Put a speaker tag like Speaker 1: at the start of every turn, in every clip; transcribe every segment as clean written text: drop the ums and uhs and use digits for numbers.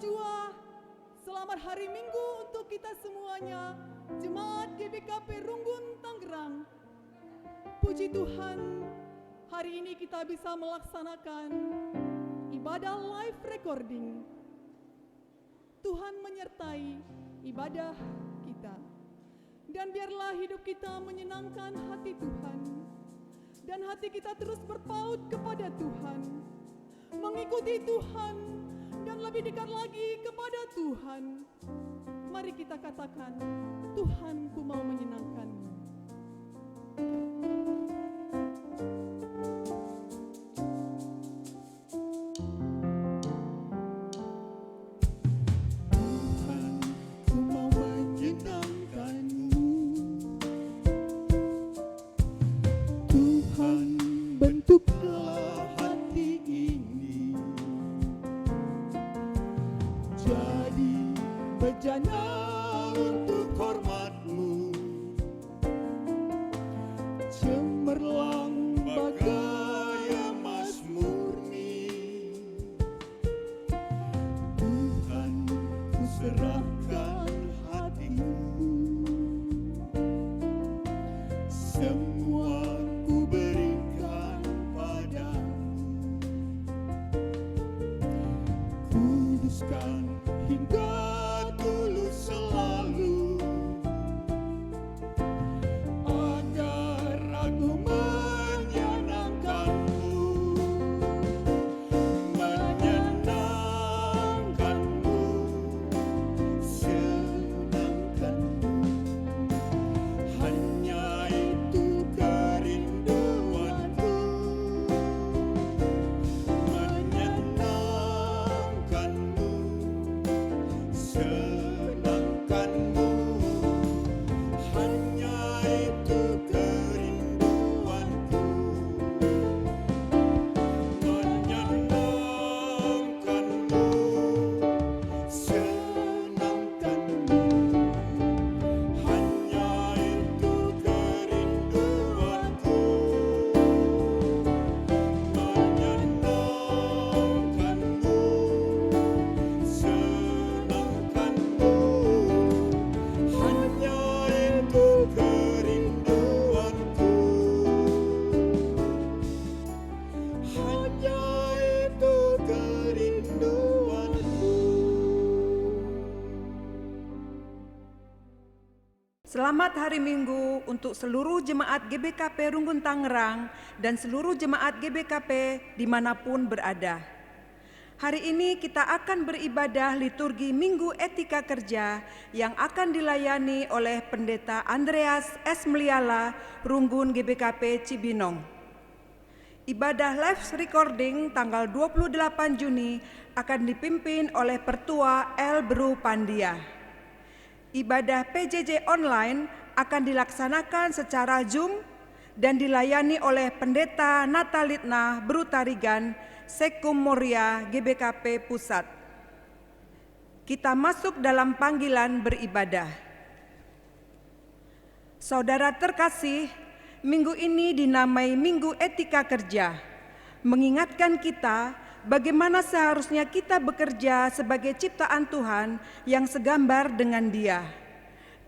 Speaker 1: Najwa. Selamat hari Minggu untuk kita semuanya, Jemaat GBKP Runggun Tangerang. Puji Tuhan, hari ini kita bisa melaksanakan ibadah live recording. Tuhan menyertai ibadah kita. Dan biarlah hidup kita menyenangkan hati Tuhan. Dan hati kita terus berpaut kepada Tuhan, mengikuti Tuhan, dan lebih dekat lagi kepada Tuhan. Mari kita katakan, Tuhan, ku mau menyenangkan-Mu.
Speaker 2: Bentuklah hati ini jadi bejana untuk hormat-Mu, cemerlang bagai emas murni. Tuhan, ku serahkan hatiku, semua ku berikan padamu. Kuduskan hingga tulus selalu, agar aku menyenangkan-Mu, menyenangkan-Mu, senangkan-Mu. Hanya itu kerinduanku, menyenangkan-Mu, senangkan-Mu. Hanya itu kerinduanku, menyenangkan-Mu, senangkan-Mu. Hanya itu kerinduanku, menyenangkan-Mu, senangkan-Mu. Hanya itu kerinduanku, hanya itu kerinduanku.
Speaker 3: Selamat hari Minggu untuk seluruh jemaat GBKP Runggun Tangerang dan seluruh jemaat GBKP dimanapun berada. Hari ini kita akan beribadah liturgi Minggu Etika Kerja yang akan dilayani oleh Pendeta Andreas S. Meliala, Runggun GBKP Cibinong. Ibadah live recording tanggal 28 Juni akan dipimpin oleh Pertua L. Bru Pandia. Ibadah PJJ online akan dilaksanakan secara Zoom dan dilayani oleh Pendeta Natalitna Brutarigan, Sekum Moria GBKP Pusat. Kita masuk dalam panggilan beribadah. Saudara terkasih, minggu ini dinamai Minggu Etika Kerja, mengingatkan kita bagaimana seharusnya kita bekerja sebagai ciptaan Tuhan yang segambar dengan Dia.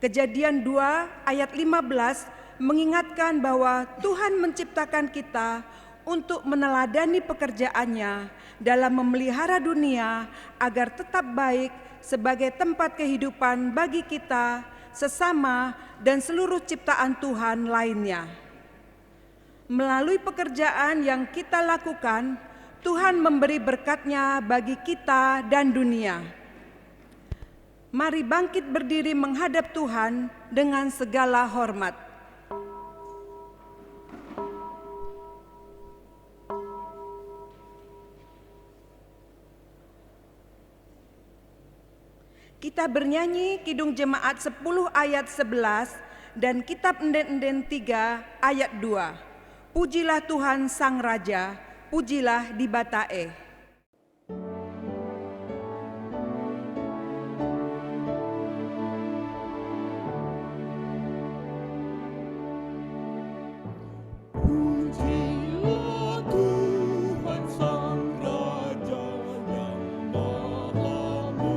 Speaker 3: Kejadian 2 ayat 15 mengingatkan bahwa Tuhan menciptakan kita untuk meneladani pekerjaannya dalam memelihara dunia agar tetap baik sebagai tempat kehidupan bagi kita, sesama, dan seluruh ciptaan Tuhan lainnya. Melalui pekerjaan yang kita lakukan, Tuhan memberi berkat-Nya bagi kita dan dunia. Mari bangkit berdiri menghadap Tuhan dengan segala hormat. Kita bernyanyi Kidung Jemaat 10 ayat 11 dan Kitab Enden-Enden 3 ayat 2. Pujilah Tuhan Sang Raja, pujilah di Batae.
Speaker 2: Pujilah Tuhan Sang Raja yang maha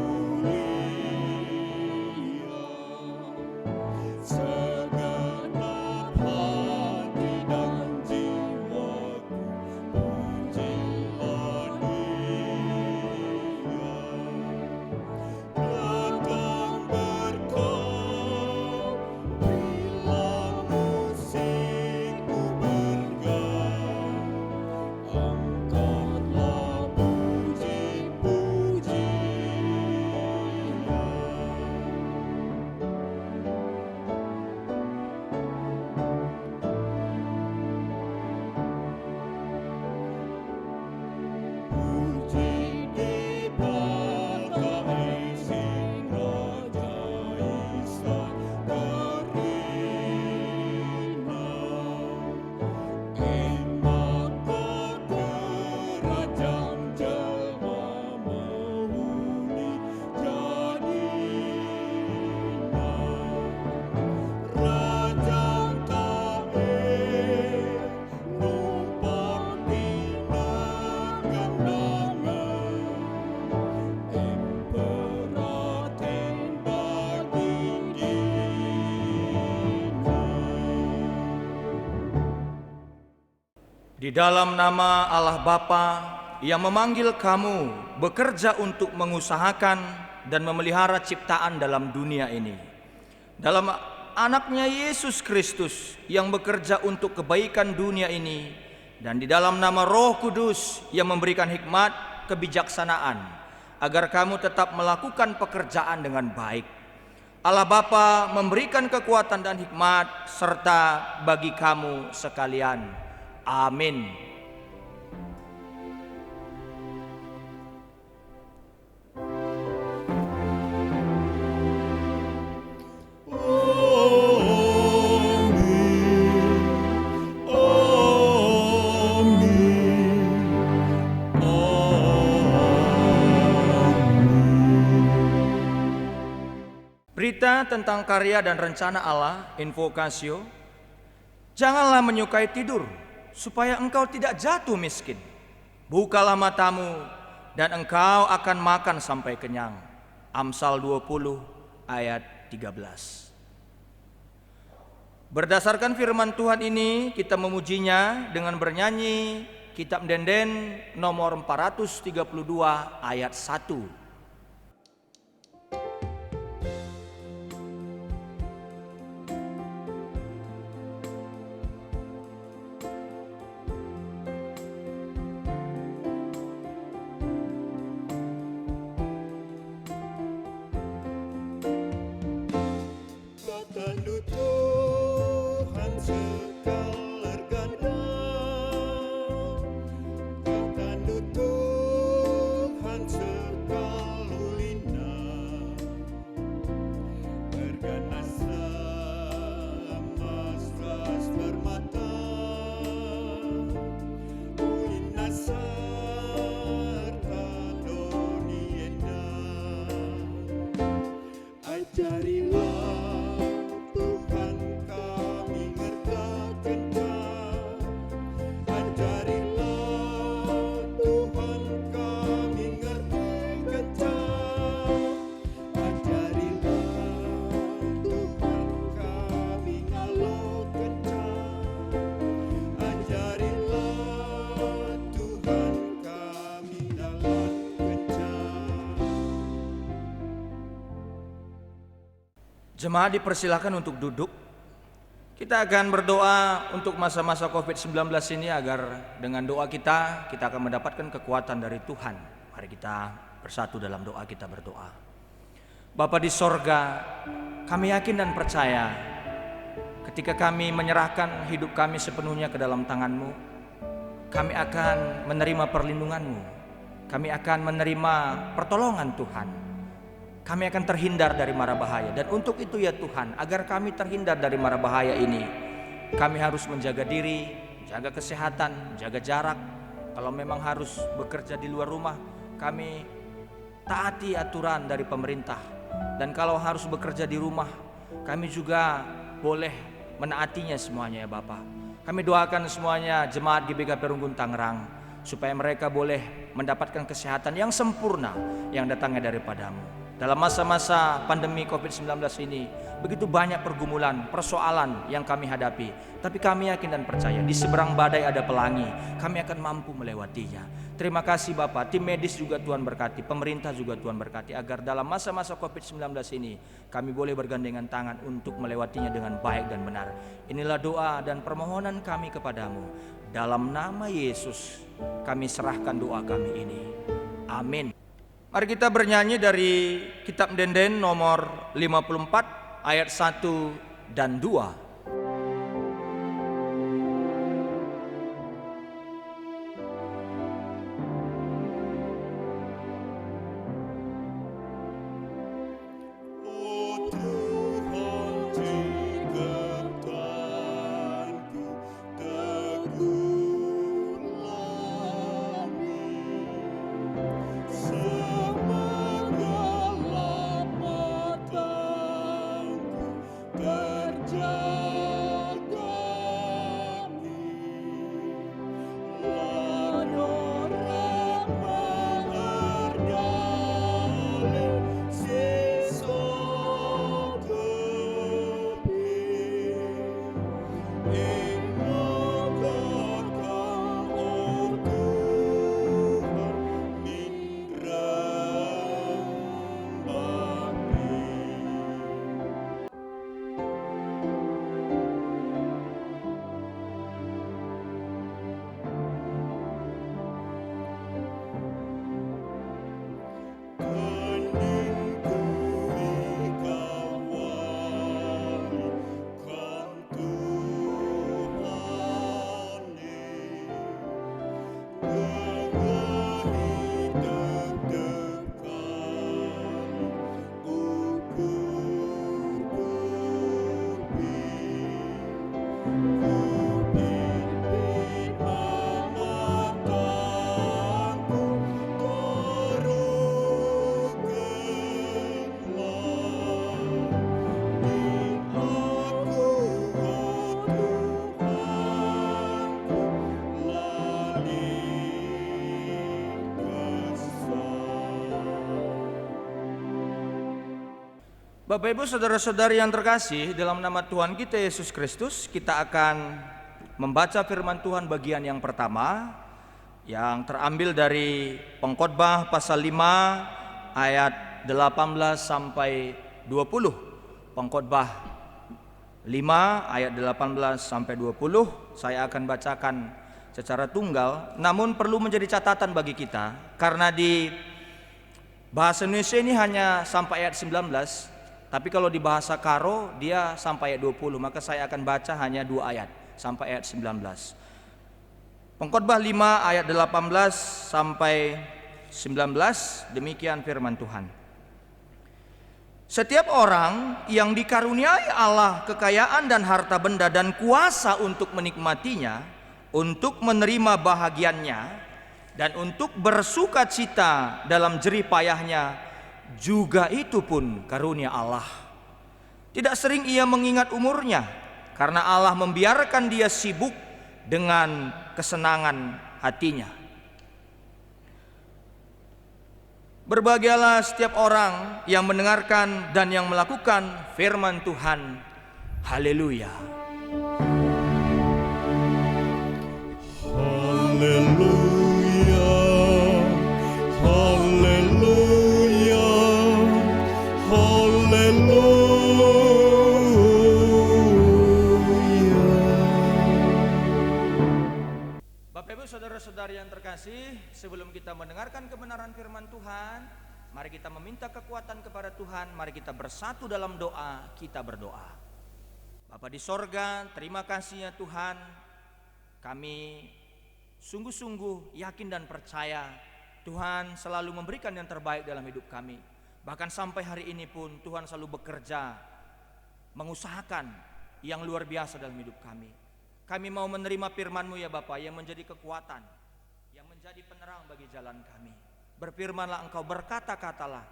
Speaker 4: Di dalam nama Allah Bapa yang memanggil kamu bekerja untuk mengusahakan dan memelihara ciptaan dalam dunia ini. Dalam anaknya Yesus Kristus yang bekerja untuk kebaikan dunia ini. Dan di dalam nama Roh Kudus yang memberikan hikmat, kebijaksanaan, agar kamu tetap melakukan pekerjaan dengan baik. Allah Bapa memberikan kekuatan dan hikmat serta bagi kamu sekalian. Amin. Berita tentang karya dan rencana Allah, Invocatio. Janganlah menyukai tidur, supaya engkau tidak jatuh miskin. Bukalah matamu, dan engkau akan makan sampai kenyang. Amsal 20 ayat 13. Berdasarkan firman Tuhan ini, kita memujinya dengan bernyanyi Kitab Denden nomor 432 ayat 1.
Speaker 2: Tanduk Tuhan sekali ganda, tanduk Tuhan sekali lina, berganas emas ras permata, ulina serta donienda, ajarilah
Speaker 4: Jemaat dipersilakan untuk duduk. Kita akan berdoa untuk masa-masa COVID-19 ini agar dengan doa kita akan mendapatkan kekuatan dari Tuhan. Mari kita bersatu dalam doa, kita berdoa. Bapa di sorga, kami yakin dan percaya ketika kami menyerahkan hidup kami sepenuhnya ke dalam tangan-Mu, kami akan menerima perlindungan-Mu. Kami akan menerima pertolongan Tuhan. Kami akan terhindar dari mara bahaya. Dan untuk itu ya Tuhan, agar kami terhindar dari mara bahaya ini, kami harus menjaga diri, menjaga kesehatan, menjaga jarak. Kalau memang harus bekerja di luar rumah, kami taati aturan dari pemerintah. Dan kalau harus bekerja di rumah, kami juga boleh menaatinya semuanya ya Bapak. Kami doakan semuanya jemaat GBK Perunggun Tangerang, supaya mereka boleh mendapatkan kesehatan yang sempurna yang datangnya daripada-Mu. Dalam masa-masa pandemi COVID-19 ini, begitu banyak pergumulan, persoalan yang kami hadapi. Tapi kami yakin dan percaya, di seberang badai ada pelangi. Kami akan mampu melewatinya. Terima kasih Bapak, tim medis juga Tuhan berkati, pemerintah juga Tuhan berkati, agar dalam masa-masa COVID-19 ini, kami boleh bergandengan tangan untuk melewatinya dengan baik dan benar. Inilah doa dan permohonan kami kepadamu. Dalam nama Yesus, kami serahkan doa kami ini. Amin. Mari kita bernyanyi dari Kitab Denden nomor 54 ayat 1 dan 2.
Speaker 2: Terjadi
Speaker 4: Bapak Ibu Saudara-saudari yang terkasih, dalam nama Tuhan kita Yesus Kristus, kita akan membaca firman Tuhan bagian yang pertama yang terambil dari Pengkhotbah pasal 5 ayat 18 sampai 20. Pengkhotbah 5 ayat 18 sampai 20 saya akan bacakan secara tunggal, namun perlu menjadi catatan bagi kita karena di bahasa Indonesia ini hanya sampai ayat 19, tapi kalau di bahasa Karo dia sampai ayat 20, maka saya akan baca hanya 2 ayat sampai ayat 19. Pengkhotbah 5 ayat 18 sampai 19, demikian firman Tuhan. Setiap orang yang dikaruniai Allah kekayaan dan harta benda dan kuasa untuk menikmatinya, untuk menerima bahagiannya, dan untuk bersuka cita dalam jerih payahnya, juga itu pun karunia Allah. Tidak sering ia mengingat umurnya, karena Allah membiarkan dia sibuk dengan kesenangan hatinya. Berbahagialah setiap orang yang mendengarkan dan yang melakukan firman Tuhan. Haleluya.
Speaker 2: Haleluya, haleluya, haleluya.
Speaker 4: Bapak Ibu Saudara-saudari yang terkasih, sebelum kita mendengarkan kebenaran firman Tuhan, mari kita meminta kekuatan kepada Tuhan. Mari kita bersatu dalam doa, kita berdoa. Bapa di sorga, terima kasih ya Tuhan. Kami sungguh-sungguh yakin dan percaya Tuhan selalu memberikan yang terbaik dalam hidup kami. Bahkan sampai hari ini pun Tuhan selalu bekerja, mengusahakan yang luar biasa dalam hidup kami. Kami mau menerima firman-Mu ya Bapa, yang menjadi kekuatan, yang menjadi penerang bagi jalan kami. Berfirmanlah Engkau, berkata-katalah.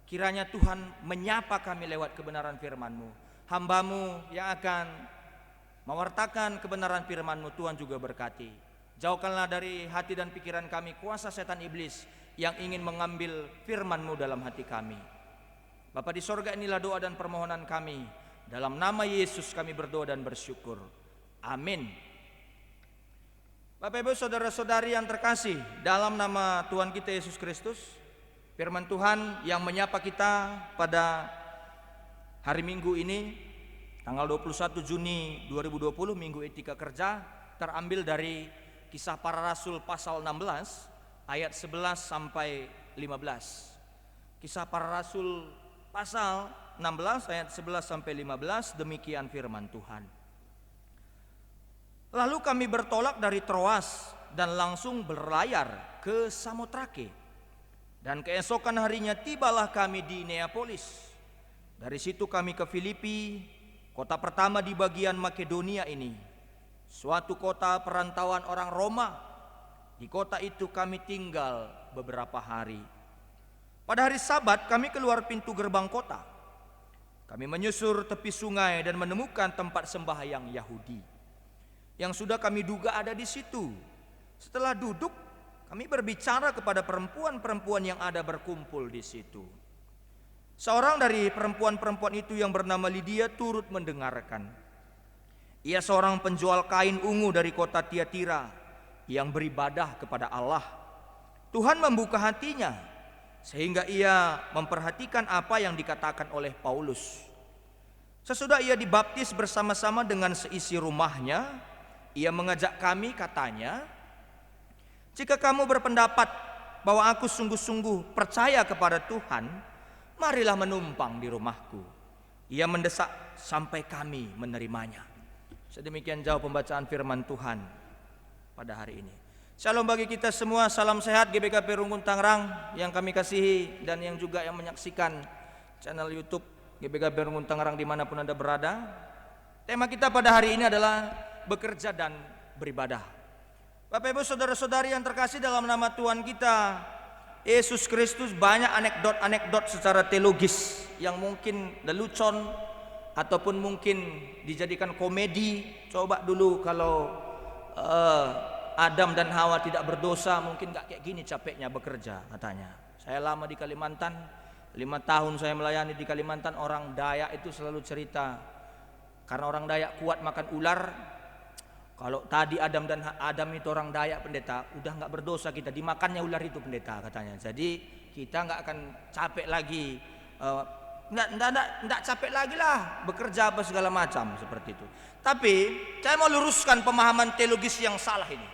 Speaker 4: Kiranya Tuhan menyapa kami lewat kebenaran firman-Mu. Hamba-Mu yang akan mewartakan kebenaran firman-Mu, Tuhan juga berkati. Jauhkanlah dari hati dan pikiran kami kuasa setan iblis yang ingin mengambil firman-Mu dalam hati kami. Bapa di sorga, inilah doa dan permohonan kami. Dalam nama Yesus kami berdoa dan bersyukur. Amin. Bapak Ibu Saudara-saudari yang terkasih, dalam nama Tuhan kita Yesus Kristus, firman Tuhan yang menyapa kita pada hari Minggu ini, tanggal 21 Juni 2020, Minggu Etika Kerja, terambil dari Kisah Para Rasul pasal 16 ayat 11 sampai 15. Kisah Para Rasul pasal 16 ayat 11 sampai 15, demikian firman Tuhan. Lalu kami bertolak dari Troas dan langsung berlayar ke Samotrake. Dan keesokan harinya tibalah kami di Neapolis. Dari situ kami ke Filipi, kota pertama di bagian Makedonia ini, suatu kota perantauan orang Roma. Di kota itu kami tinggal beberapa hari. Pada hari Sabat kami keluar pintu gerbang kota. Kami menyusur tepi sungai dan menemukan tempat sembahyang Yahudi yang sudah kami duga ada di situ. Setelah duduk, kami berbicara kepada perempuan-perempuan yang ada berkumpul di situ. Seorang dari perempuan-perempuan itu yang bernama Lydia turut mendengarkan. Ia seorang penjual kain ungu dari kota Tiatira yang beribadah kepada Allah. Tuhan membuka hatinya sehingga ia memperhatikan apa yang dikatakan oleh Paulus. Sesudah ia dibaptis bersama-sama dengan seisi rumahnya, ia mengajak kami, katanya, "Jika kamu berpendapat bahwa aku sungguh-sungguh percaya kepada Tuhan, marilah menumpang di rumahku." Ia mendesak sampai kami menerimanya. Sedemikian jauh pembacaan firman Tuhan pada hari ini. Shalom bagi kita semua, salam sehat GBKP Runggun Tangerang yang kami kasihi dan yang juga yang menyaksikan channel YouTube GBKP Runggun Tangerang dimanapun Anda berada. Tema kita pada hari ini adalah bekerja dan beribadah. Bapak Ibu Saudara-saudari yang terkasih, dalam nama Tuhan kita Yesus Kristus, banyak anekdot-anekdot secara teologis yang mungkin lelucon ataupun mungkin dijadikan komedi. Coba dulu kalau Adam dan Hawa tidak berdosa, mungkin gak kayak gini capeknya bekerja katanya. Saya lama di Kalimantan, 5 tahun saya melayani di Kalimantan, orang Dayak itu selalu cerita, karena orang Dayak kuat makan ular. Kalau tadi Adam itu orang Dayak, pendeta, udah nggak berdosa kita, dimakannya ular itu, pendeta, katanya. Jadi kita nggak akan capek lagi, nggak capek lagi lah bekerja apa segala macam seperti itu. Tapi saya mau luruskan pemahaman teologis yang salah ini.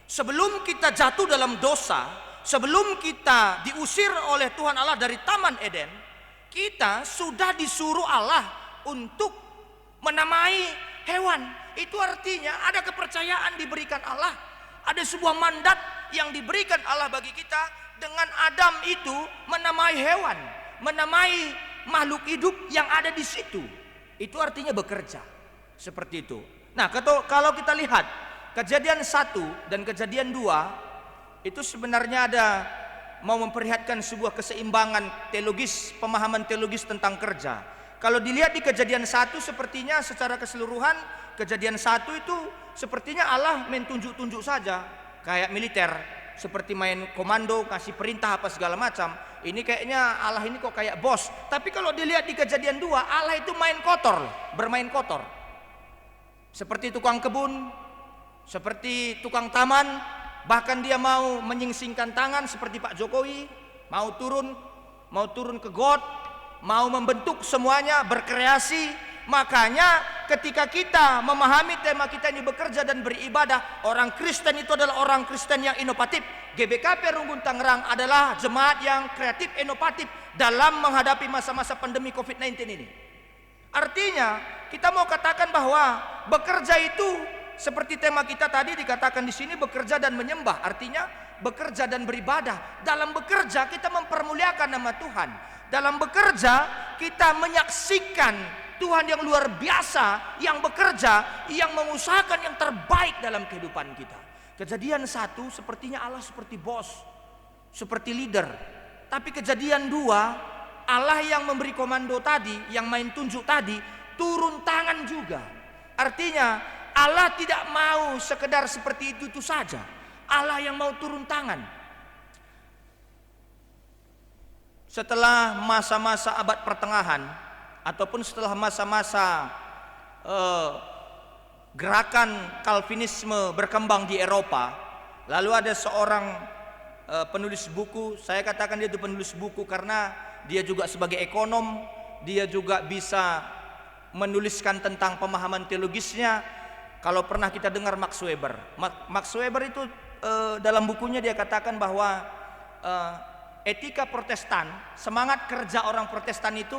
Speaker 4: Sebelum kita jatuh dalam dosa, sebelum kita diusir oleh Tuhan Allah dari Taman Eden, kita sudah disuruh Allah untuk menamai hewan. Itu artinya ada kepercayaan diberikan Allah, ada sebuah mandat yang diberikan Allah bagi kita. Dengan Adam itu menamai hewan, menamai makhluk hidup yang ada di situ. Itu artinya bekerja. Seperti itu. Nah, kalau kita lihat Kejadian 1 dan Kejadian 2 itu sebenarnya ada mau memperlihatkan sebuah keseimbangan teologis, pemahaman teologis tentang kerja. Kalau dilihat di Kejadian 1 sepertinya secara keseluruhan, Kejadian 1 itu sepertinya Allah main tunjuk-tunjuk saja, kayak militer, seperti main komando, kasih perintah apa segala macam. Ini kayaknya Allah ini kok kayak bos. Tapi kalau dilihat di Kejadian 2, Allah itu main kotor, bermain kotor. Seperti tukang kebun, seperti tukang taman, bahkan dia mau menyingsingkan tangan seperti Pak Jokowi, mau turun ke got, mau membentuk semuanya, berkreasi. Makanya ketika kita memahami tema kita ini bekerja dan beribadah, orang Kristen itu adalah orang Kristen yang inovatif. GBKP Runggun Tangerang adalah jemaat yang kreatif, inovatif dalam menghadapi masa-masa pandemi COVID-19 ini. Artinya kita mau katakan bahwa bekerja itu seperti tema kita tadi dikatakan di sini, bekerja dan menyembah. Artinya bekerja dan beribadah. Dalam bekerja kita mempermuliakan nama Tuhan. Dalam bekerja kita menyaksikan Tuhan yang luar biasa, yang bekerja, yang mengusahakan yang terbaik dalam kehidupan kita. Kejadian 1 sepertinya Allah seperti bos, seperti leader. Tapi Kejadian 2, Allah yang memberi komando tadi, yang main tunjuk tadi, turun tangan juga. Artinya Allah tidak mau sekedar seperti itu saja. Allah yang mau turun tangan. Setelah masa-masa abad pertengahan, ataupun setelah masa-masa gerakan Calvinisme berkembang di Eropa, lalu ada seorang penulis buku, saya katakan dia itu penulis buku karena dia juga sebagai ekonom, dia juga bisa menuliskan tentang pemahaman teologisnya. Kalau pernah kita dengar Max Weber, Max Weber itu dalam bukunya dia katakan bahwa etika Protestan, semangat kerja orang Protestan itu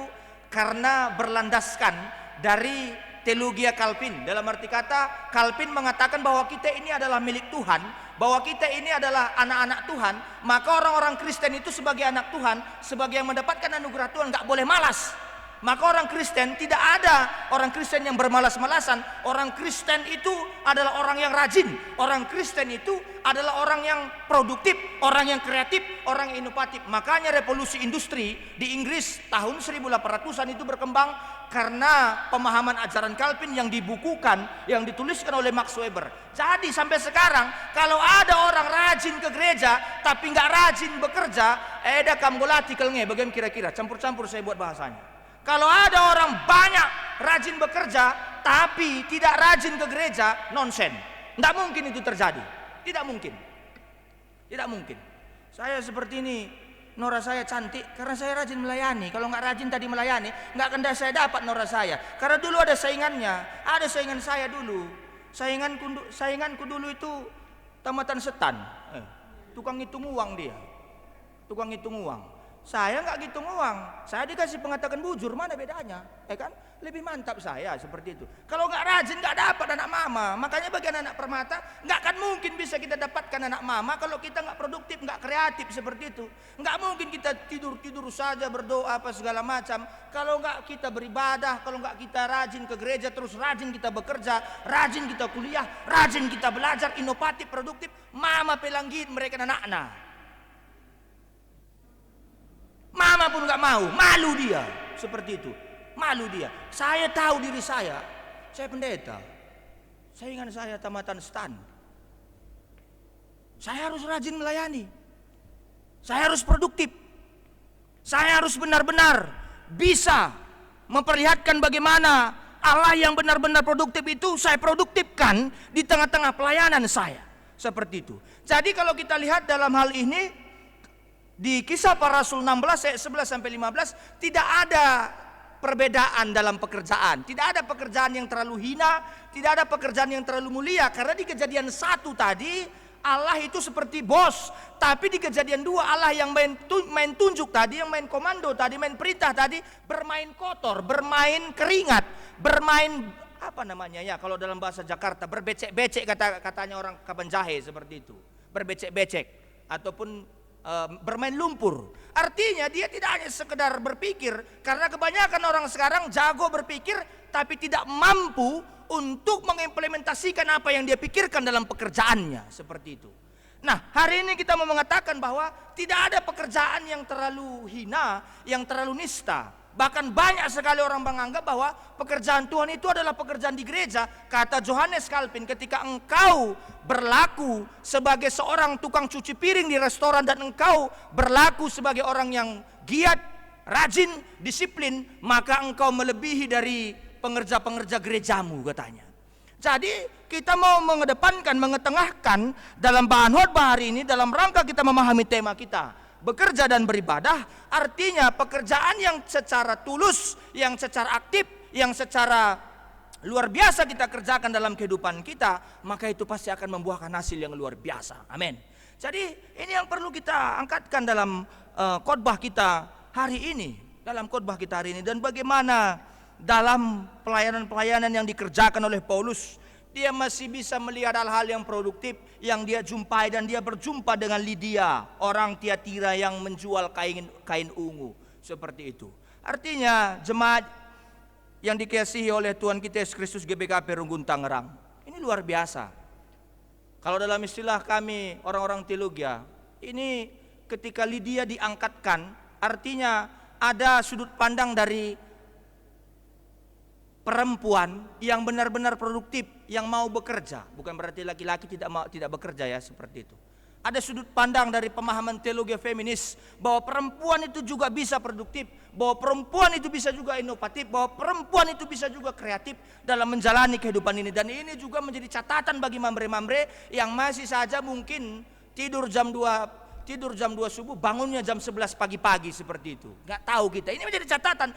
Speaker 4: karena berlandaskan dari teologi Calvin. Dalam arti kata, Calvin mengatakan bahwa kita ini adalah milik Tuhan, bahwa kita ini adalah anak-anak Tuhan. Maka orang-orang Kristen itu sebagai anak Tuhan, sebagai yang mendapatkan anugerah Tuhan, gak boleh malas. Maka orang Kristen, tidak ada orang Kristen yang bermalas-malasan. Orang Kristen itu adalah orang yang rajin. Orang Kristen itu adalah orang yang produktif, orang yang kreatif, orang yang inovatif. Makanya revolusi industri di Inggris tahun 1800-an itu berkembang karena pemahaman ajaran Calvin yang dibukukan, yang dituliskan oleh Max Weber. Jadi sampai sekarang kalau ada orang rajin ke gereja tapi nggak rajin bekerja, eda kamgolati kelnge, bagaimana kira-kira? Campur-campur saya buat bahasanya. Kalau ada orang banyak rajin bekerja tapi tidak rajin ke gereja, nonsen. Tidak mungkin itu terjadi. Tidak mungkin. Tidak mungkin. Saya seperti ini, nora saya cantik karena saya rajin melayani. Kalau nggak rajin tadi melayani, nggak akan saya dapat nora saya. Karena dulu ada saingannya. Ada saingan saya dulu. Sainganku dulu itu tamatan setan. Tukang hitung uang dia. Tukang hitung uang. Saya nggak ngitung uang, saya dikasih pengatakan bujur, mana bedanya? Kan? Lebih mantap saya seperti itu. Kalau nggak rajin nggak dapat anak mama. Makanya bagi anak permata nggak akan mungkin bisa kita dapatkan anak mama kalau kita nggak produktif, nggak kreatif seperti itu. Nggak mungkin kita tidur saja berdoa apa segala macam. Kalau nggak kita beribadah, kalau nggak kita rajin ke gereja, terus rajin kita bekerja, rajin kita kuliah, rajin kita belajar, inovatif, produktif, mama pelanggit mereka anak-anak. Mama pun gak mau, malu dia seperti itu, malu dia. Saya tahu diri saya pendeta, saingan saya tamatan stan. Saya harus rajin melayani, saya harus produktif. Saya harus benar-benar bisa memperlihatkan bagaimana Allah yang benar-benar produktif itu saya produktifkan di tengah-tengah pelayanan saya. Seperti itu. Jadi kalau kita lihat dalam hal ini di Kisah Para Rasul 16 ayat 11 sampai 15 tidak ada perbedaan dalam pekerjaan. Tidak ada pekerjaan yang terlalu hina, tidak ada pekerjaan yang terlalu mulia. Karena di Kejadian 1 tadi Allah itu seperti bos, tapi di Kejadian 2 Allah yang main tunjuk tadi, yang main komando tadi, main perintah tadi, bermain kotor, bermain keringat, bermain apa namanya ya kalau dalam bahasa Jakarta, berbecek-becek katanya orang Kabanjahe seperti itu, berbecek-becek ataupun bermain lumpur. Artinya dia tidak hanya sekedar berpikir, karena kebanyakan orang sekarang jago berpikir tapi tidak mampu untuk mengimplementasikan apa yang dia pikirkan dalam pekerjaannya, seperti itu. Nah, hari ini kita mau mengatakan bahwa tidak ada pekerjaan yang terlalu hina, yang terlalu nista. Bahkan banyak sekali orang menganggap bahwa pekerjaan Tuhan itu adalah pekerjaan di gereja. Kata Johannes Calvin, ketika engkau berlaku sebagai seorang tukang cuci piring di restoran dan engkau berlaku sebagai orang yang giat, rajin, disiplin, maka engkau melebihi dari pengerja-pengerja gerejamu, katanya. Jadi kita mau mengedepankan, mengetengahkan dalam bahan khotbah hari ini dalam rangka kita memahami tema kita, bekerja dan beribadah. Artinya pekerjaan yang secara tulus, yang secara aktif, yang secara luar biasa kita kerjakan dalam kehidupan kita, maka itu pasti akan membuahkan hasil yang luar biasa. Amin. Jadi ini yang perlu kita angkatkan dalam khotbah kita hari ini, dalam khotbah kita hari ini. Dan bagaimana dalam pelayanan-pelayanan yang dikerjakan oleh Paulus, dia masih bisa melihat hal-hal yang produktif yang dia jumpai, dan dia berjumpa dengan Lydia, orang Tiatira yang menjual kain ungu, seperti itu. Artinya jemaat yang dikasihi oleh Tuhan kita Yesus Kristus GBKP Runggun Tangerang, ini luar biasa. Kalau dalam istilah kami orang-orang teologia, ini ketika Lydia diangkatkan, artinya ada sudut pandang dari perempuan yang benar-benar produktif, yang mau bekerja. Bukan berarti laki-laki tidak bekerja ya, seperti itu. Ada sudut pandang dari pemahaman teologi feminis bahwa perempuan itu juga bisa produktif, bahwa perempuan itu bisa juga inovatif, bahwa perempuan itu bisa juga kreatif dalam menjalani kehidupan ini. Dan ini juga menjadi catatan bagi mamre-mamre yang masih saja mungkin tidur jam 2 subuh, bangunnya jam 11 pagi-pagi seperti itu. Nggak tahu kita. Ini menjadi catatan.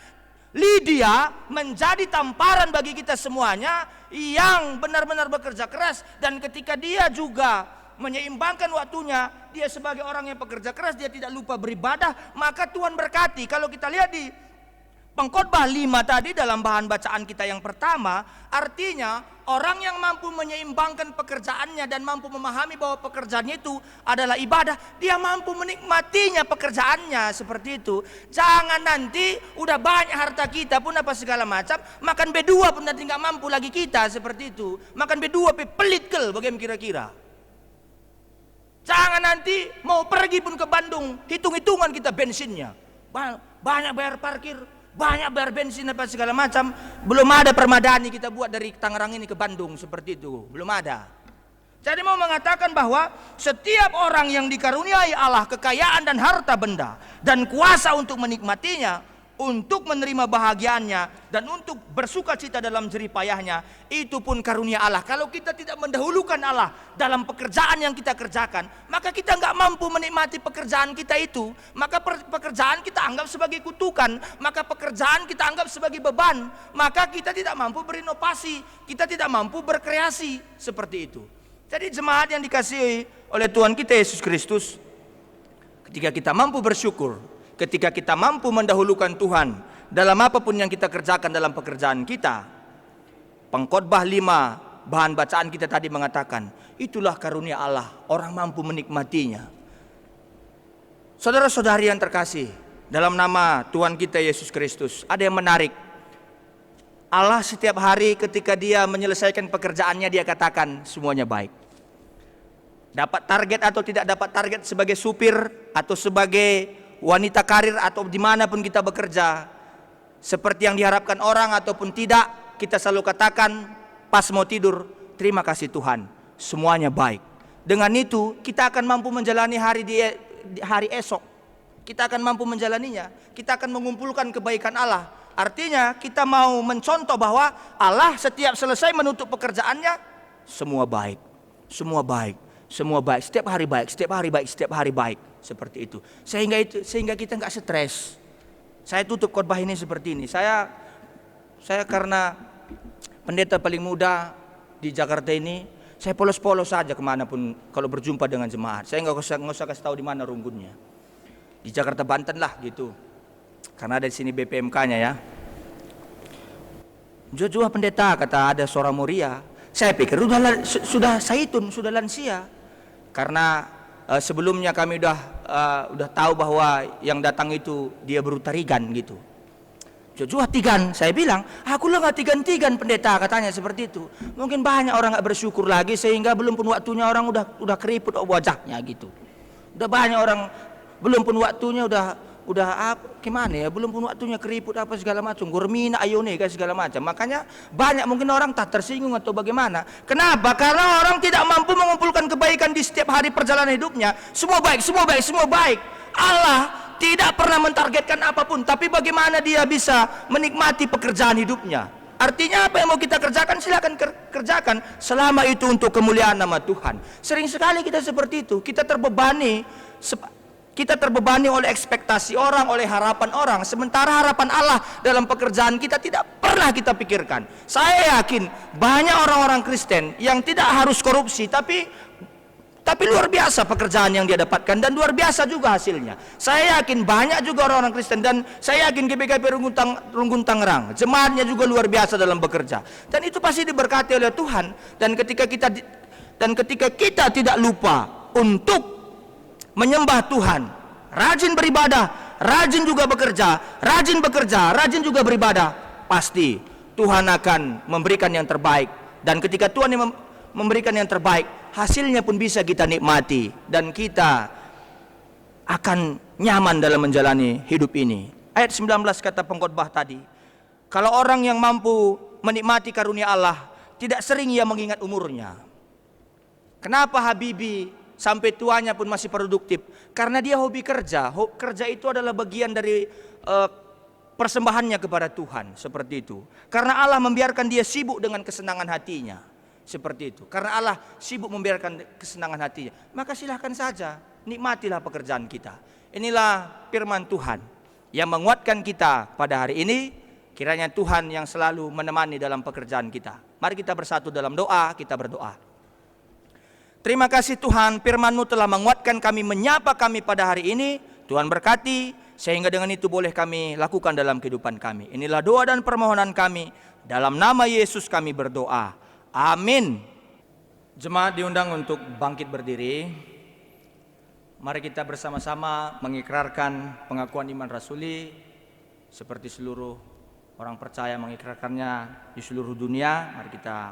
Speaker 4: Lydia menjadi tamparan bagi kita semuanya yang benar-benar bekerja keras, dan ketika dia juga menyeimbangkan waktunya, dia sebagai orang yang bekerja keras, dia tidak lupa beribadah, maka Tuhan berkati. Kalau kita lihat di Pengkhotbah 5 tadi dalam bahan bacaan kita yang pertama, artinya orang yang mampu menyeimbangkan pekerjaannya dan mampu memahami bahwa pekerjaannya itu adalah ibadah, dia mampu menikmatinya pekerjaannya, seperti itu. Jangan nanti udah banyak harta kita pun apa segala macam, makan B2 pun nanti nggak mampu lagi kita, seperti itu. Makan B2 pelit kel bagaimana kira-kira. Jangan nanti mau pergi pun ke Bandung, hitung-hitungan kita bensinnya, banyak bayar parkir, banyak bayar bensin apa segala macam. Belum ada permadani kita buat dari Tangerang ini ke Bandung, seperti itu, belum ada. Jadi mau mengatakan bahwa setiap orang yang dikaruniai Allah kekayaan dan harta benda dan kuasa untuk menikmatinya, untuk menerima bahagiannya, dan untuk bersuka cita dalam jerih payahnya, itu pun karunia Allah. Kalau kita tidak mendahulukan Allah dalam pekerjaan yang kita kerjakan, maka kita nggak mampu menikmati pekerjaan kita itu. Maka pekerjaan kita anggap sebagai kutukan, maka pekerjaan kita anggap sebagai beban, maka kita tidak mampu berinovasi, kita tidak mampu berkreasi, seperti itu. Jadi jemaat yang dikasihi oleh Tuhan kita Yesus Kristus, ketika kita mampu bersyukur, ketika kita mampu mendahulukan Tuhan dalam apapun yang kita kerjakan dalam pekerjaan kita, Pengkhotbah 5 bahan bacaan kita tadi mengatakan, itulah karunia Allah, orang mampu menikmatinya. Saudara-saudari yang terkasih, dalam nama Tuhan kita Yesus Kristus, ada yang menarik. Allah setiap hari ketika dia menyelesaikan pekerjaannya, dia katakan semuanya baik. Dapat target atau tidak dapat target sebagai supir atau sebagai wanita karir atau dimanapun kita bekerja, seperti yang diharapkan orang ataupun tidak, kita selalu katakan pas mau tidur, terima kasih Tuhan, semuanya baik. Dengan itu kita akan mampu menjalani hari esok kita akan mampu menjalaninya. Kita akan mengumpulkan kebaikan Allah. Artinya kita mau mencontoh bahwa Allah setiap selesai menutup pekerjaannya, semua baik, semua baik, semua baik, setiap hari baik, setiap hari baik, setiap hari baik, seperti itu. Sehingga kita nggak stres. Saya tutup khotbah ini seperti ini. Saya karena pendeta paling muda di Jakarta ini, saya polos-polos saja kemanapun kalau berjumpa dengan jemaat. Saya nggak usah kasih tahu di mana runggunnya. Di Jakarta Banten lah gitu. Karena ada di sini BPMK-nya ya. Jujur pendeta, kata ada suara Moria. Saya pikir sudah saitun, sudah lansia. Karena sebelumnya kami udah tahu bahwa yang datang itu dia berutarigan gitu. Jujur tigan, saya bilang, aku lah nggak tigan pendeta, katanya seperti itu. Mungkin banyak orang nggak bersyukur lagi sehingga belum pun waktunya orang udah keriput wajahnya gitu. Udah banyak orang belum pun waktunya udah gimana ya, belum pun waktunya keriput apa segala macam, gurmina ayone kan segala macam. Makanya banyak mungkin orang tak tersinggung atau bagaimana. Kenapa? Karena orang tidak mampu mengumpulkan kebaikan di setiap hari perjalanan hidupnya. Semua baik, semua baik, semua baik. Allah tidak pernah mentargetkan apapun, tapi bagaimana dia bisa menikmati pekerjaan hidupnya. Artinya apa yang mau kita kerjakan, silakan kerjakan, selama itu untuk kemuliaan nama Tuhan. Sering sekali kita seperti itu, kita terbebani oleh ekspektasi orang, oleh harapan orang. Sementara harapan Allah dalam pekerjaan kita tidak pernah kita pikirkan. Saya yakin banyak orang-orang Kristen yang tidak harus korupsi, tapi luar biasa pekerjaan yang dia dapatkan dan luar biasa juga hasilnya. Saya yakin banyak juga orang-orang Kristen, dan saya yakin GBKP Runggun Tangerang, jemaatnya juga luar biasa dalam bekerja. Dan itu pasti diberkati oleh Tuhan. Dan ketika kita tidak lupa untuk menyembah Tuhan, rajin beribadah, rajin juga bekerja, rajin juga beribadah, pasti Tuhan akan memberikan yang terbaik. Dan ketika Tuhan memberikan yang terbaik, hasilnya pun bisa kita nikmati dan kita akan nyaman dalam menjalani hidup ini. Ayat 19 kata pengkhotbah tadi, kalau orang yang mampu menikmati karunia Allah, tidak sering ia mengingat umurnya. Kenapa Habibie sampai tuanya pun masih produktif? Karena dia hobi kerja. Kerja itu adalah bagian dari persembahannya kepada Tuhan, seperti itu. Karena Allah membiarkan dia sibuk dengan kesenangan hatinya, seperti itu. Karena Allah sibuk membiarkan kesenangan hatinya, maka silahkan saja, nikmatilah pekerjaan kita. Inilah firman Tuhan yang menguatkan kita pada hari ini. Kiranya Tuhan yang selalu menemani dalam pekerjaan kita. Mari kita bersatu dalam doa, kita berdoa. Terima kasih Tuhan, firman-Mu telah menguatkan kami, menyapa kami pada hari ini. Tuhan berkati, sehingga dengan itu boleh kami lakukan dalam kehidupan kami. Inilah doa dan permohonan kami, dalam nama Yesus kami berdoa. Amin. Jemaat diundang untuk bangkit berdiri. Mari kita bersama-sama mengikrarkan pengakuan iman rasuli, seperti seluruh orang percaya mengikrarkannya di seluruh dunia. Mari kita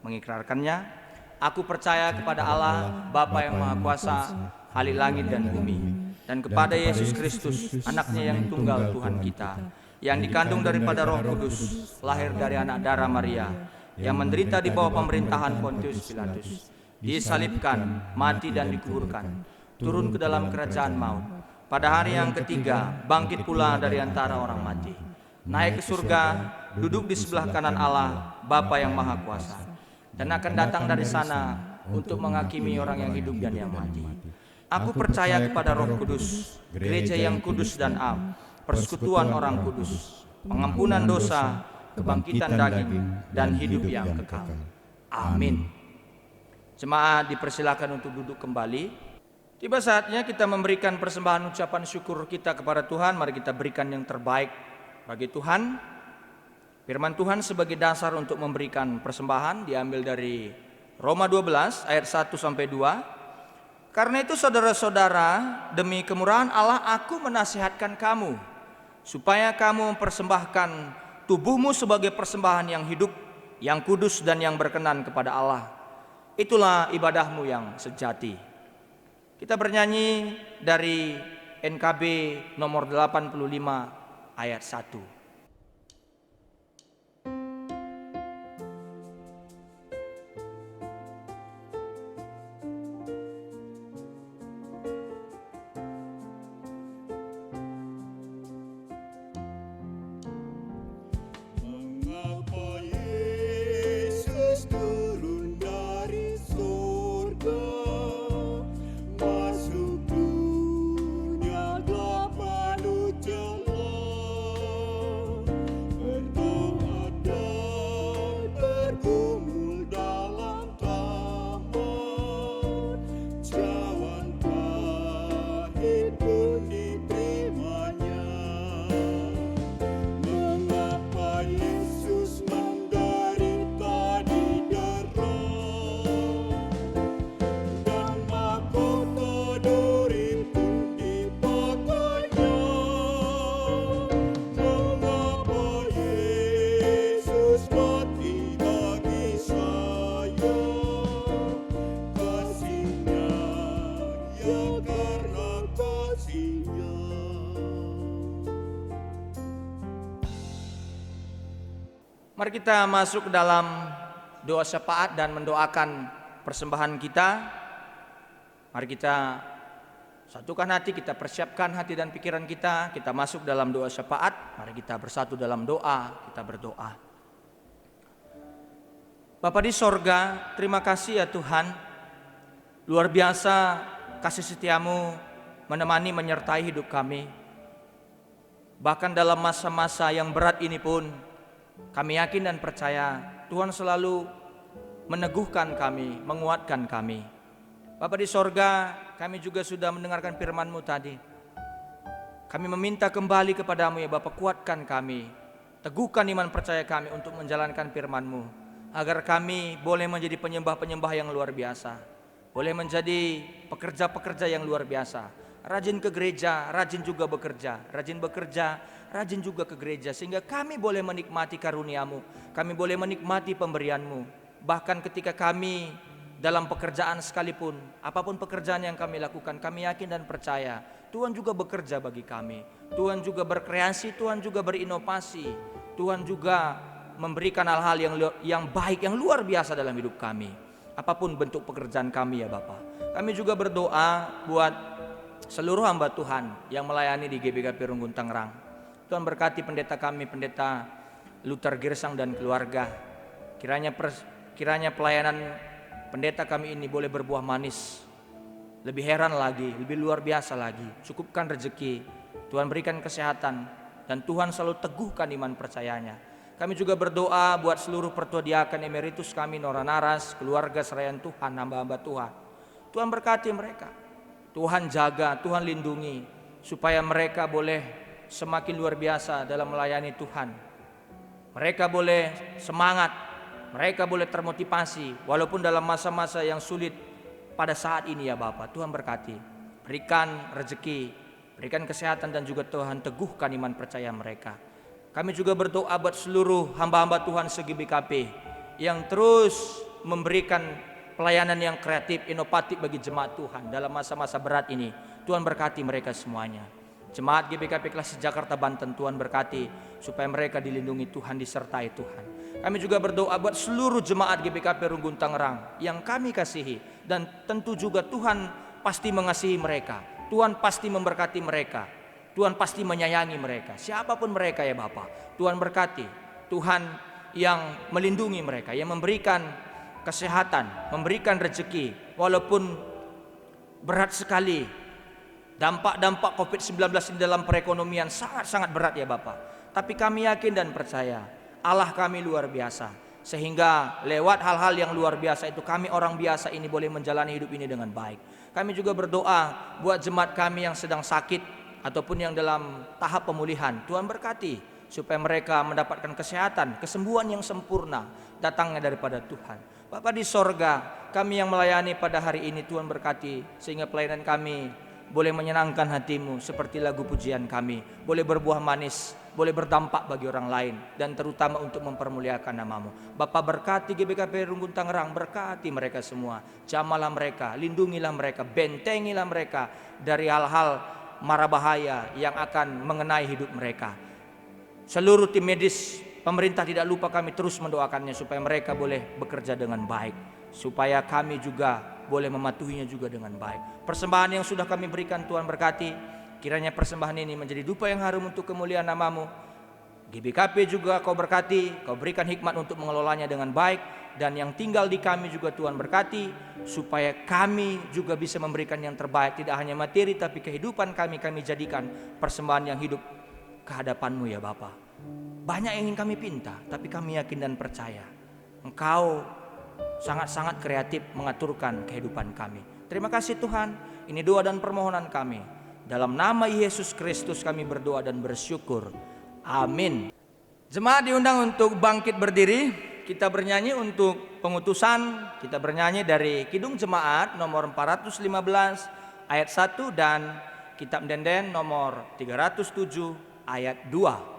Speaker 4: mengikrarkannya. Aku percaya kepada Allah, Bapa yang Maha Kuasa, Halik langit dan bumi, dan kepada Yesus Kristus, anaknya yang tunggal Tuhan kita, yang dikandung daripada Roh Kudus, lahir dari anak darah Maria, yang menderita di bawah pemerintahan Pontius Pilatus, disalibkan, mati dan dikuburkan, turun ke dalam kerajaan maut, pada hari yang ketiga bangkit pula dari antara orang mati, naik ke surga, duduk di sebelah kanan Allah, Bapa yang Maha Kuasa, dan akan datang dari sana untuk menghakimi orang yang hidup dan yang mati. Aku percaya kepada Roh Kudus, gereja yang kudus dan am, persekutuan orang kudus, pengampunan dosa, kebangkitan daging, dan hidup yang kekal. Amin. Jemaat dipersilakan untuk duduk kembali. Tiba saatnya kita memberikan persembahan ucapan syukur kita kepada Tuhan. Mari kita berikan yang terbaik bagi Tuhan. Firman Tuhan sebagai dasar untuk memberikan persembahan diambil dari Roma 12 ayat 1-2. Karena itu saudara-saudara, demi kemurahan Allah aku menasihatkan kamu, supaya kamu mempersembahkan tubuhmu sebagai persembahan yang hidup, yang kudus dan yang berkenan kepada Allah. Itulah ibadahmu yang sejati. Kita bernyanyi dari NKB nomor 85 ayat 1. Mari kita masuk ke dalam doa syafaat dan mendoakan persembahan kita. Mari kita satukan hati, kita persiapkan hati dan pikiran kita. Kita masuk dalam doa syafaat. Mari kita bersatu dalam doa, kita berdoa. Bapa di sorga, terima kasih ya Tuhan. Luar biasa kasih setiamu menemani, menyertai hidup kami. Bahkan dalam masa-masa yang berat ini pun, kami yakin dan percaya Tuhan selalu meneguhkan kami, menguatkan kami. Bapa di sorga, kami juga sudah mendengarkan firman-Mu tadi. Kami meminta kembali kepadamu ya Bapa, kuatkan kami, teguhkan iman percaya kami untuk menjalankan firman-Mu, agar kami boleh menjadi penyembah-penyembah yang luar biasa, boleh menjadi pekerja-pekerja yang luar biasa, rajin ke gereja, rajin juga bekerja, rajin juga ke gereja, sehingga kami boleh menikmati karunia-Mu, kami boleh menikmati pemberian-Mu. Bahkan ketika kami dalam pekerjaan sekalipun, apapun pekerjaan yang kami lakukan, kami yakin dan percaya Tuhan juga bekerja bagi kami. Tuhan juga berkreasi, Tuhan juga berinovasi, Tuhan juga memberikan hal-hal yang baik, yang luar biasa dalam hidup kami. Apapun bentuk pekerjaan kami ya Bapa. Kami juga berdoa buat seluruh hamba Tuhan yang melayani di GBKP Runggun Tangerang. Tuhan berkati pendeta kami, pendeta Luther Girsang dan keluarga. Kiranya pelayanan pendeta kami ini boleh berbuah manis, lebih heran lagi, lebih luar biasa lagi. Cukupkan rezeki, Tuhan berikan kesehatan, dan Tuhan selalu teguhkan iman percayanya. Kami juga berdoa buat seluruh pertua diaken emeritus kami, Nora Naras, keluarga serayan Tuhan, hamba-hamba Tuhan. Tuhan berkati mereka, Tuhan jaga, Tuhan lindungi, supaya mereka boleh semakin luar biasa dalam melayani Tuhan. Mereka boleh semangat, mereka boleh termotivasi, walaupun dalam masa-masa yang sulit pada saat ini ya Bapa. Tuhan berkati, berikan rezeki, berikan kesehatan, dan juga Tuhan teguhkan iman percaya mereka. Kami juga berdoa buat seluruh hamba-hamba Tuhan se-GBKP yang terus memberikan pelayanan yang kreatif, inovatif bagi jemaat Tuhan dalam masa-masa berat ini. Tuhan berkati mereka semuanya. Jemaat GBKP Klasik Jakarta Banten, Tuhan berkati supaya mereka dilindungi Tuhan, disertai Tuhan. Kami juga berdoa buat seluruh jemaat GBKP Runggun Tangerang yang kami kasihi, dan tentu juga Tuhan pasti mengasihi mereka. Tuhan pasti memberkati mereka. Tuhan pasti menyayangi mereka, siapapun mereka ya Bapa. Tuhan berkati, Tuhan yang melindungi mereka, yang memberikan kesehatan, memberikan rezeki, walaupun berat sekali dampak-dampak COVID-19 ini dalam perekonomian sangat-sangat berat ya Bapa. Tapi kami yakin dan percaya Allah kami luar biasa, sehingga lewat hal-hal yang luar biasa itu kami orang biasa ini boleh menjalani hidup ini dengan baik. Kami juga berdoa buat jemaat kami yang sedang sakit ataupun yang dalam tahap pemulihan. Tuhan berkati supaya mereka mendapatkan kesehatan, kesembuhan yang sempurna datangnya daripada Tuhan. Bapa di sorga, kami yang melayani pada hari ini, Tuhan berkati sehingga pelayanan kami boleh menyenangkan hatimu seperti lagu pujian kami, boleh berbuah manis, boleh berdampak bagi orang lain, dan terutama untuk mempermuliakan namamu. Bapa berkati GBKP Runggun Tangerang, berkati mereka semua, jamalah mereka, lindungilah mereka, bentengilah mereka dari hal-hal mara bahaya yang akan mengenai hidup mereka. Seluruh tim medis, pemerintah tidak lupa kami terus mendoakannya supaya mereka boleh bekerja dengan baik, supaya kami juga boleh mematuhinya juga dengan baik. Persembahan yang sudah kami berikan Tuhan berkati, kiranya persembahan ini menjadi dupa yang harum untuk kemuliaan namamu. GBKP juga kau berkati, kau berikan hikmat untuk mengelolanya dengan baik, dan yang tinggal di kami juga Tuhan berkati, supaya kami juga bisa memberikan yang terbaik, tidak hanya materi tapi kehidupan kami jadikan persembahan yang hidup ke hadapan-Mu ya Bapa. Banyak yang ingin kami pinta, tapi kami yakin dan percaya Engkau sangat-sangat kreatif mengaturkan kehidupan kami. Terima kasih Tuhan, ini doa dan permohonan kami. Dalam nama Yesus Kristus kami berdoa dan bersyukur. Amin. Jemaat diundang untuk bangkit berdiri. Kita bernyanyi untuk pengutusan. Kita bernyanyi dari Kidung Jemaat nomor 415 ayat 1 dan Kitab Denden nomor 307 ayat 2.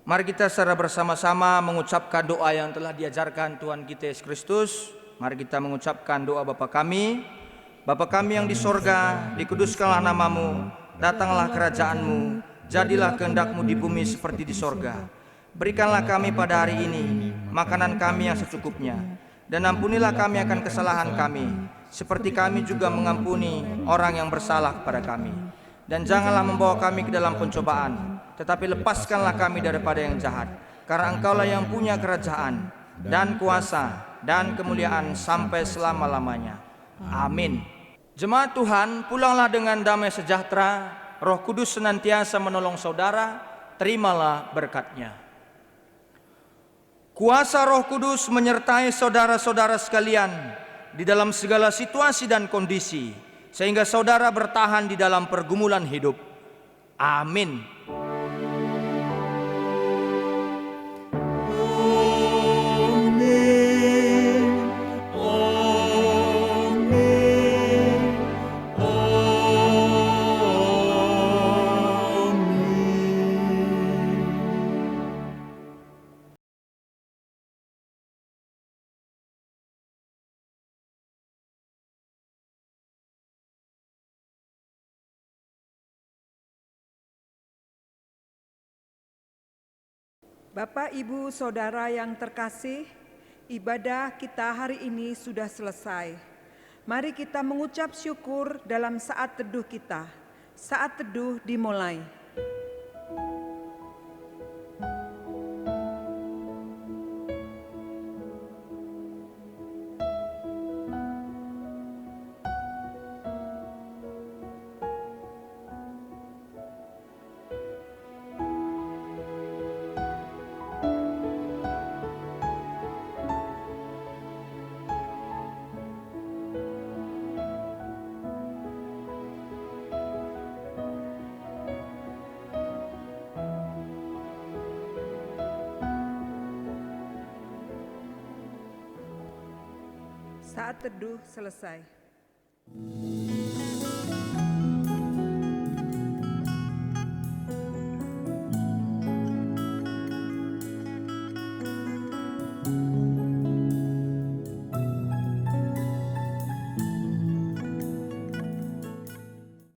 Speaker 4: Mari kita secara bersama-sama mengucapkan doa yang telah diajarkan Tuhan kita Yesus Kristus. Mari kita mengucapkan doa Bapa kami. Bapa kami yang di sorga, dikuduskanlah namamu, datanglah kerajaanmu, jadilah kehendak-Mu di bumi seperti di sorga. Berikanlah kami pada hari ini makanan kami yang secukupnya, dan ampunilah kami akan kesalahan kami, seperti kami juga mengampuni orang yang bersalah kepada kami. Dan janganlah membawa kami ke dalam pencobaan, tetapi lepaskanlah kami daripada yang jahat. Karena Engkaulah yang punya kerajaan, dan kuasa, dan kemuliaan sampai selama-lamanya. Amin. Jemaat Tuhan, pulanglah dengan damai sejahtera. Roh Kudus senantiasa menolong saudara. Terimalah berkat-Nya. Kuasa Roh Kudus menyertai saudara-saudara sekalian di dalam segala situasi dan kondisi, sehingga saudara bertahan di dalam pergumulan hidup. Amin.
Speaker 3: Bapak, Ibu, Saudara yang terkasih, ibadah kita hari ini sudah selesai. Mari kita mengucap syukur dalam saat teduh kita. Saat teduh dimulai. Saat teduh selesai.